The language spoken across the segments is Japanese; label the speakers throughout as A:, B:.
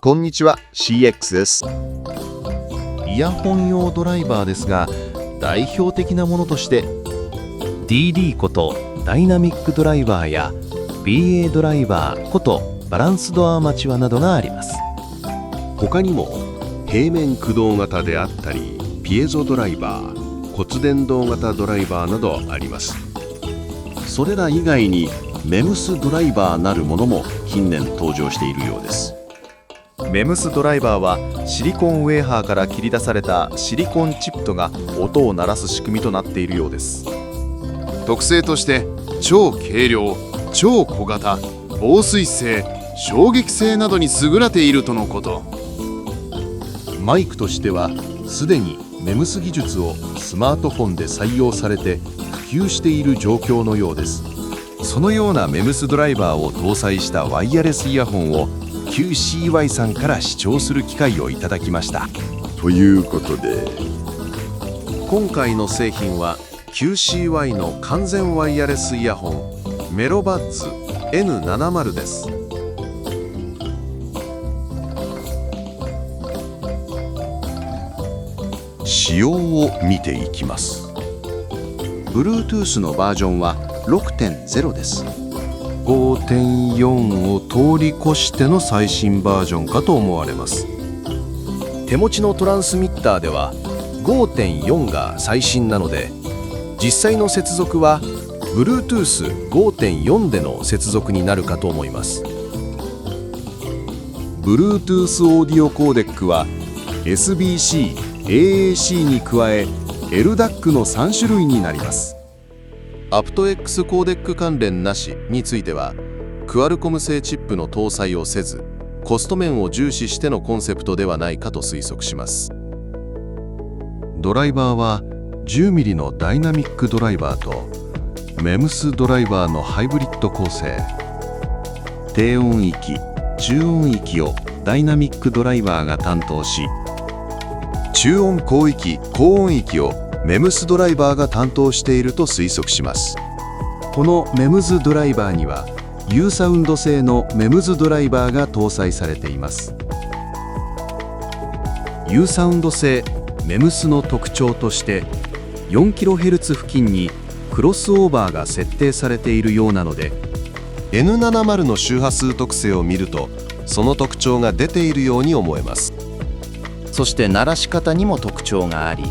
A: こんにちは、CX です。
B: イヤホン用ドライバーですが、代表的なものとして DD ことダイナミックドライバーや BA ドライバーことバランスドアーマチュアなどがあります。
C: 他にも平面駆動型であったり、ピエゾドライバー、骨伝導型ドライバーなどあります。それら以外にメムスドライバーなるものも近年登場しているようです。
B: メムスドライバーはシリコンウェーハーから切り出されたシリコンチップが音を鳴らす仕組みとなっているようです。
A: 特性として超軽量、超小型、防水性、衝撃性などに優れているとのこと。
C: マイクとしてはすでにメムス技術をスマートフォンで採用されて普及している状況のようです。
B: そのようなメムスドライバーを搭載したワイヤレスイヤホンを QCY さんから視聴する機会をいただきました。
A: ということで、
C: 今回の製品は QCY の完全ワイヤレスイヤホンメロバッズ N70 です。仕様を見ていきます。 Bluetooth のバージョンは 6.0 です。 5.4 を通り越しての最新バージョンかと思われます。手持ちのトランスミッターでは 5.4 が最新なので、実際の接続は Bluetooth 5.4 での接続になるかと思います。 Bluetooth オーディオコーデックは SBC、AAC に加え LDAC の3種類になります。aptX コーデック関連なしについては、クアルコム製チップの搭載をせず、コスト面を重視してのコンセプトではないかと推測します。ドライバーは 10mm のダイナミックドライバーとメムスドライバーのハイブリッド構成。低音域、中音域をダイナミックドライバーが担当し、中音高域、高音域をメムスドライバーが担当していると推測します。このメムズドライバーには U サウンド製のメムズドライバーが搭載されています。 U サウンド製メムスの特徴として 4kHz 付近にクロスオーバーが設定されているようなので、 N70 の周波数特性を見るとその特徴が出ているように思えます。
D: そして鳴らし方にも特徴があり、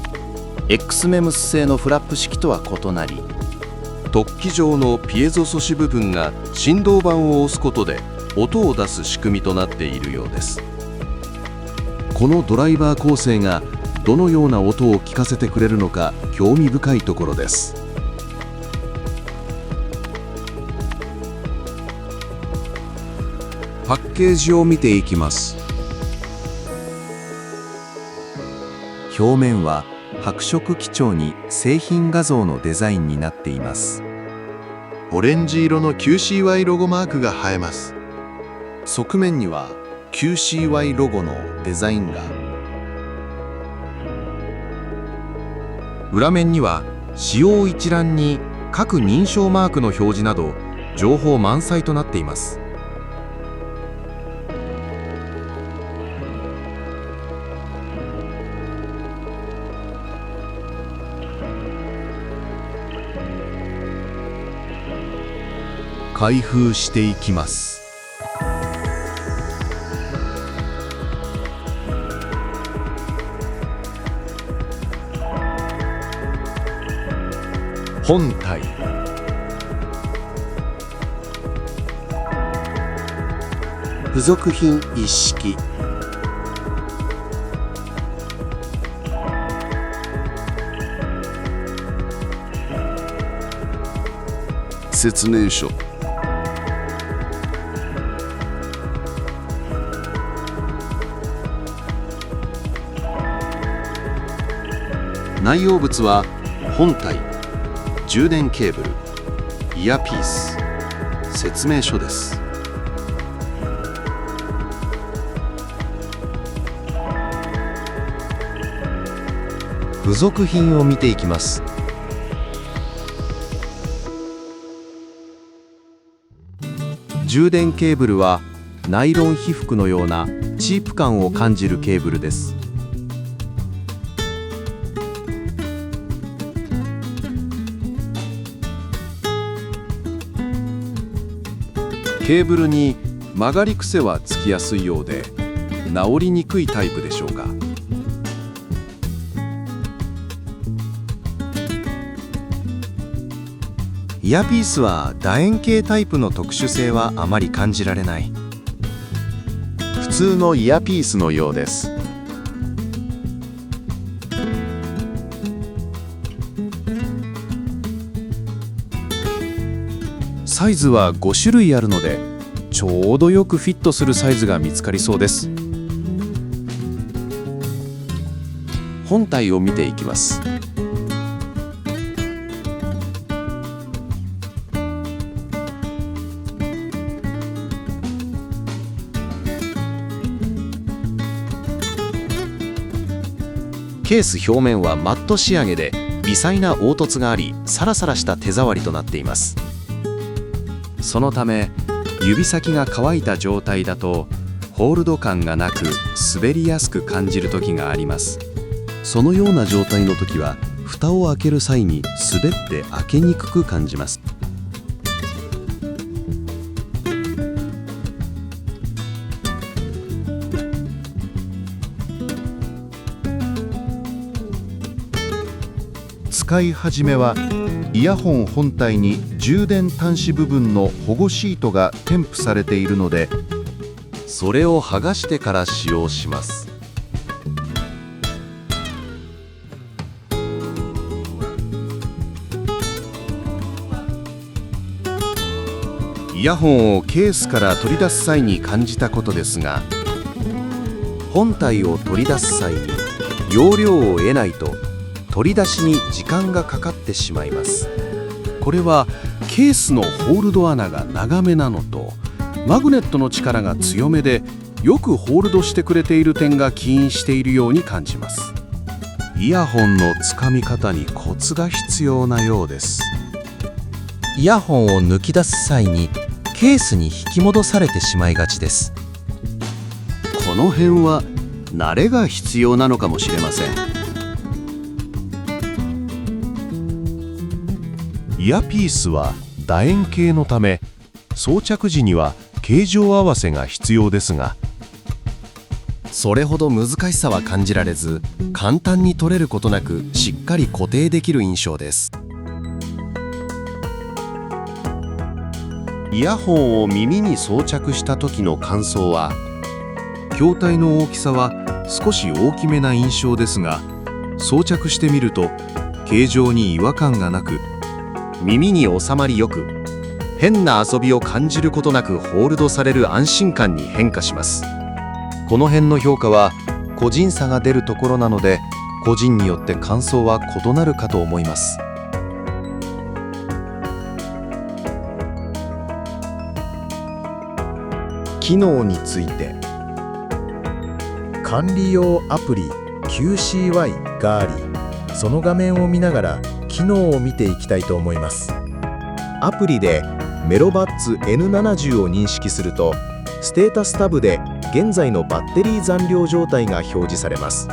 D: XMEMS 製のフラップ式とは異なり、
C: 突起状のピエゾ素子部分が振動板を押すことで音を出す仕組みとなっているようです。このドライバー構成がどのような音を聞かせてくれるのか興味深いところです。パッケージを見ていきます。表面は白色基調に製品画像のデザインになっています。
A: オレンジ色の QCY ロゴマークが映えます。
C: 側面には QCY ロゴのデザインが、
E: 裏面には使用一覧に各認証マークの表示など情報満載となっています。
C: 開封していきます。本体、付属品一式、説明書、内容物は本体、充電ケーブル、イヤピース、説明書です。付属品を見ていきます。充電ケーブルはナイロン被覆のようなチープ感を感じるケーブルです。ケーブルに曲がり癖はつきやすいようで、治りにくいタイプでしょうか。
B: イヤピースは楕円形タイプの特殊性はあまり感じられない。
A: 普通のイヤピースのようです。
C: サイズは5種類あるので、ちょうどよくフィットするサイズが見つかりそうです。本体を見ていきます。ケース表面はマット仕上げで微細な凹凸があり、サラサラした手触りとなっています。そのため指先が乾いた状態だとホールド感がなく滑りやすく感じる時があります。そのような状態の時は蓋を開ける際に滑って開けにくく感じます。
B: 使い始めはイヤホン本体に充電端子部分の保護シートが添付されているので、
C: それを剥がしてから使用します。イヤホンをケースから取り出す際に感じたことですが、本体を取り出す際に容量を得ないと取り出しに時間がかかってしまいます。これはケースのホールド穴が長めなのと、マグネットの力が強めでよくホールドしてくれている点が起因しているように感じます。イヤホンのつかみ方にコツが必要なようです。
F: イヤホンを抜き出す際にケースに引き戻されてしまいがちです。
C: この辺は慣れが必要なのかもしれません。
G: イヤピースは楕円形のため、装着時には形状合わせが必要ですが、
C: それほど難しさは感じられず、簡単に取れることなくしっかり固定できる印象です。
G: イヤホンを耳に装着した時の感想は、筐体の大きさは少し大きめな印象ですが、装着してみると形状に違和感がなく、
C: 耳に収まりよく、変な遊びを感じることなくホールドされる安心感に変化します。
B: この辺の評価は個人差が出るところなので、個人によって感想は異なるかと思います。
H: 機能について、管理用アプリ QCY があり、その画面を見ながら機能を見ていきたいと思います。アプリでメロバッツ N70 を認識すると、ステータスタブで現在のバッテリー残量状態が表示されます。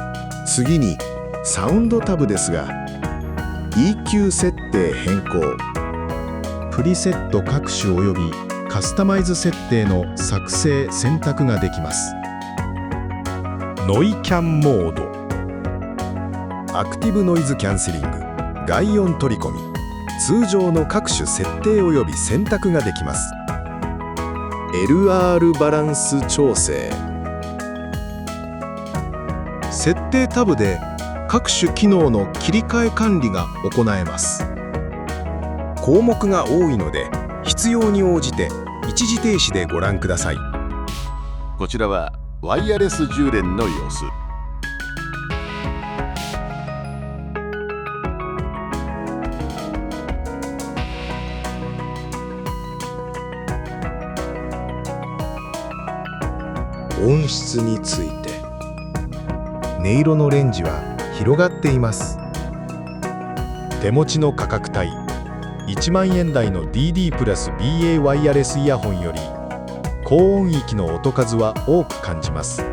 H: 次にサウンドタブですが、 EQ 設定変更、プリセット各種およびカスタマイズ設定の作成選択ができます。ノイキャンモード、アクティブノイズキャンセリング、外音取り込み、通常の各種設定および選択ができます。 LR バランス調整、設定タブで各種機能の切り替え管理が行えます。項目が多いので必要に応じて一時停止でご覧ください。
A: こちらはワイヤレス充電の様子。
H: 音質について、音色のレンジは広がっています。手持ちの価格帯1万円台の DD プラス BA ワイヤレスイヤホンより高音域の音数は多く感じます。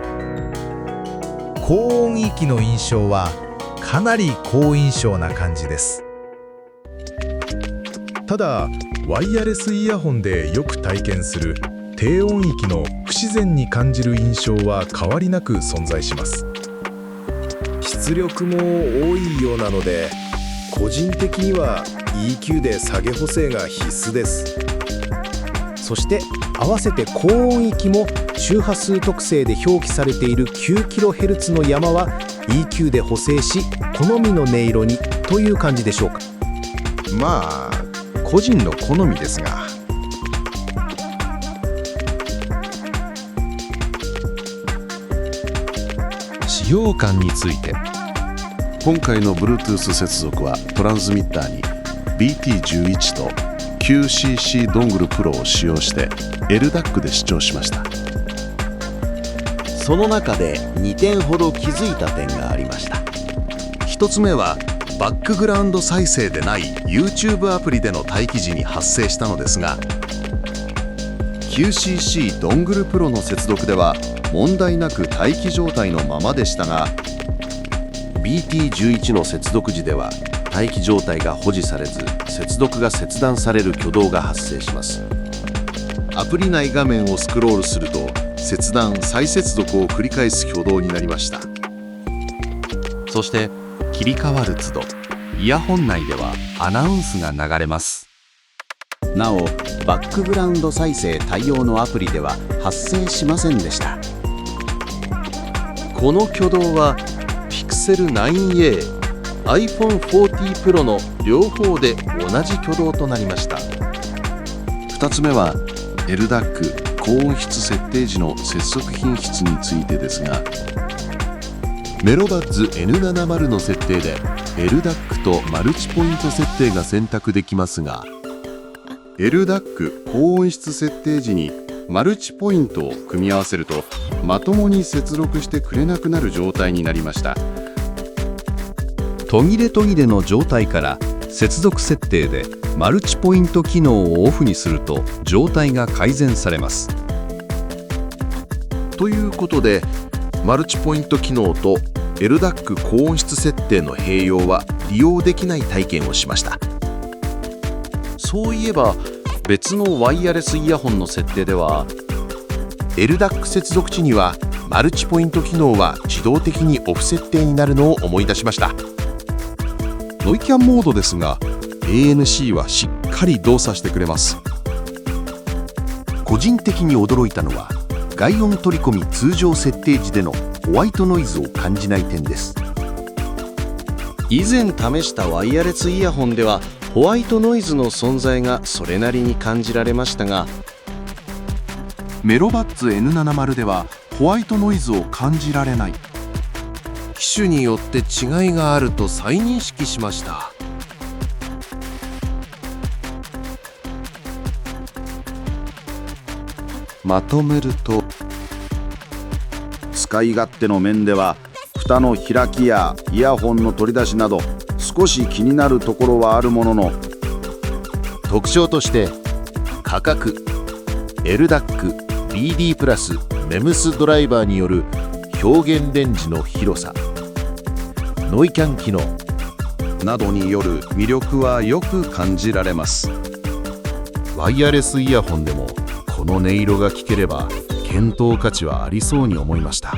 I: 高音域の印象はかなり高印象な感じです。
H: ただ、ワイヤレスイヤホンでよく体験する低音域の不自然に感じる印象は変わりなく存在します。出力も多いようなので、個人的には EQ で下げ補正が必須です。
J: そして合わせて高音域も周波数特性で表記されている 9kHz の山は EQ で補正し好みの音色にという感じでしょうか。
E: まあ個人の好みですが。
B: 使用感について、
C: 今回の Bluetooth 接続はトランスミッターに BT11 と QCC ドングルプロを使用して LDAC で視聴しました。
D: その中で2点ほど気づいた点がありました。
C: 1つ目はバックグラウンド再生でない YouTube アプリでの待機時に発生したのですが、 QCC ドングルプロの接続では問題なく待機状態のままでしたが、 BT11 の接続時では待機状態が保持されず接続が切断される挙動が発生します。アプリ内画面をスクロールすると切断再接続を繰り返す挙動になりました。
B: そして切り替わる都度イヤホン内ではアナウンスが流れます。
D: なおバックグラウンド再生対応のアプリでは発生しませんでした。この挙動は Pixel 9a、iPhone 40 Pro の両方で同じ挙動となりました。2つ目は LDAC 高音質設定時の接続品質についてですが、メロバッズ N70 の設定で LDAC とマルチポイント設定が選択できますが、 LDAC 高音質設定時にマルチポイントを組み合わせるとまともに接続してくれなくなる状態になりました。
B: 途切れ途切れの状態から接続設定でマルチポイント機能をオフにすると状態が改善されます。
C: ということでマルチポイント機能と LDAC 高音質設定の併用は利用できない体験をしました。そういえば別のワイヤレスイヤホンの設定では LDAC 接続時にはマルチポイント機能は自動的にオフ設定になるのを思い出しました。ノイキャンモードですが ANC はしっかり動作してくれます。個人的に驚いたのは外音取り込み通常設定時でのホワイトノイズを感じない点です。以前試したワイヤレスイヤホンではホワイトノイズの存在がそれなりに感じられましたが、メロバッツ N70 ではホワイトノイズを感じられない。機種によって違いがあると再認識しました。
K: まとめると、使い勝手の面では蓋の開きやイヤホンの取り出しなど少し気になるところはあるものの、
C: 特徴として価格、LDAC、BD プラス、MEMS ドライバーによる表現レンジの広さ、ノイキャン機能
K: などによる魅力はよく感じられます。
C: ワイヤレスイヤホンでもこの音色が聞ければ検討価値はありそうに思いました。